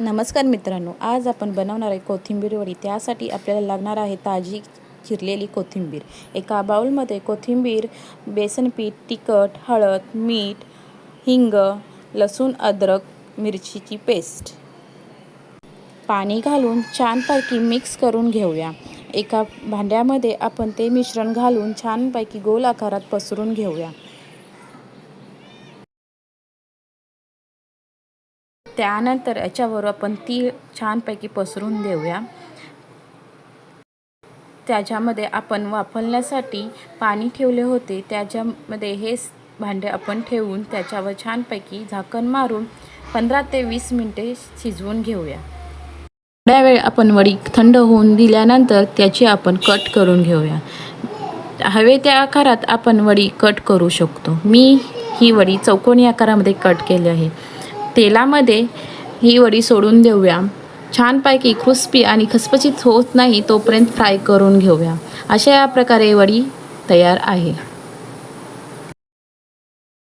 नमस्कार मित्रांनो, आज आपण बनवणार आहे कोथिंबीर वडी। त्यासाठी आपल्याला लागणार आहे ताजी चिरलेली कोथिंबीर। एका बाउलमध्ये कोथिंबीर, बेसन पीठ, तिखट, हळद, मीठ, हिंग, लसूण, अद्रक, मिरचीची पेस्ट, पाणी घालून छानपैकी मिक्स करून घेऊया। एका भांड्यामध्ये आपण ते मिश्रण घालून छानपैकी गोल आकारात पसरून घेऊया। त्यानंतर याच्यावर आपण तीळ छानपैकी पसरून देऊया। त्याच्यामध्ये आपण वाफवण्यासाठी पाणी ठेवले होते, त्याच्यामध्ये हे भांडे आपण ठेवून त्याच्यावर छानपैकी झाकण मारून 15 ते 20 मिनिटे शिजवून घेऊया। थोड्या वेळ आपण वडी थंड होऊन दिल्यानंतर त्याची आपण कट करून घेऊया। हवे त्या आकारात आपण वडी कट करू शकतो। मी ही वडी चौकोनी आकारामध्ये कट केली आहे। तेलामध्ये ही वडी सोडून देऊया। छानपैकी क्रिस्पी आणि खसखसीत होत नाही तोपर्यंत फ्राय करून घेऊया। अशा प्रकारे वडी तयार आहे।